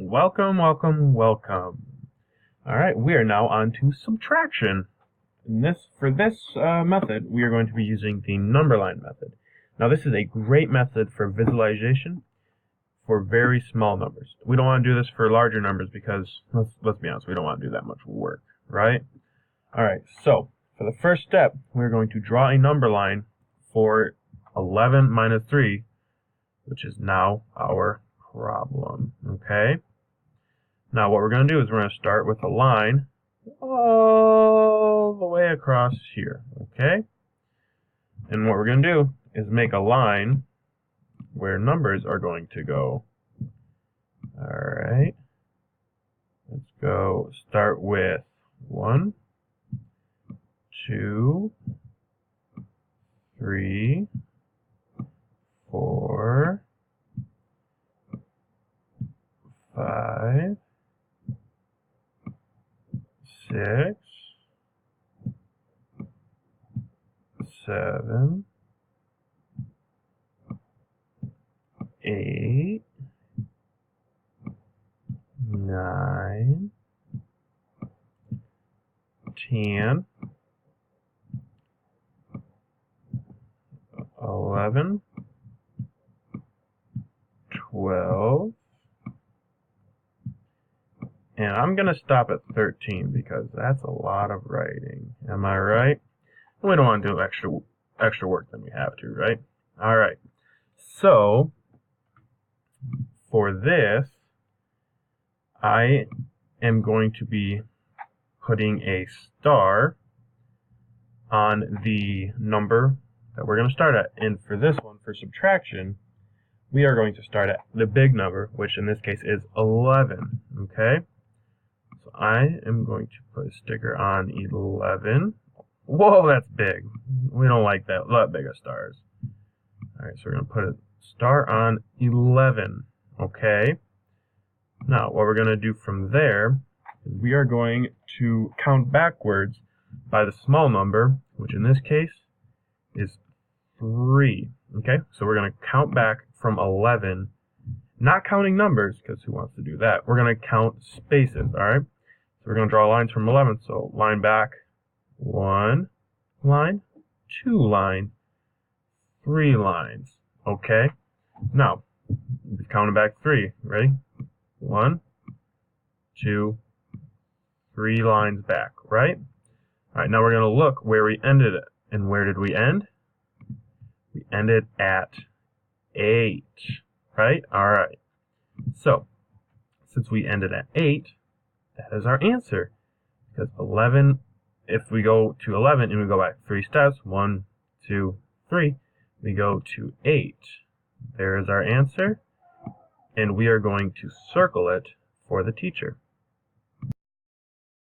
Welcome, welcome, welcome. All right, we are now on to subtraction. For this method, we are going to be using the number line method. Now, this is a great method for visualization for very small numbers. We don't want to do this for larger numbers because, let's be honest, we don't want to do that much work, right? All right, so for the first step, we're going to draw a number line for 11 minus 3, which is now our problem, okay? Now what we're going to do is we're going to start with a line all the way across here, okay? And what we're going to do is make a line where numbers are going to go. Alright, let's go start with 1, 2, 3, 4, 5, 6, 7, 8, 9, 10, 11, 12, and I'm going to stop at 13 because that's a lot of writing. Am I right? We don't want to do extra work than we have to, right? All right. So for this, I am going to be putting a star on the number that we're going to start at. And for this one, for subtraction, we are going to start at the big number, which in this case is 11, okay? So I am going to put a sticker on 11. Whoa, that's big. We don't like that big of stars. All right, so we're going to put a star on 11, okay? Now, what we're going to do from there is we are going to count backwards by the small number, which in this case is 3, okay? So we're going to count back from 11, not counting numbers, because who wants to do that? We're going to count spaces, all right? So we're going to draw lines from 11, so line back, 1 line, 2 line, 3 lines, okay? Now, we've counted back 3, ready? 1, 2, 3 lines back, right? All right, now we're going to look where we ended it. And where did we end? We ended at 8, right? All right. So, since we ended at 8, that is our answer. Because 11, if we go to 11 and we go back 3 steps, 1, 2, 3, we go to 8. There is our answer. And we are going to circle it for the teacher.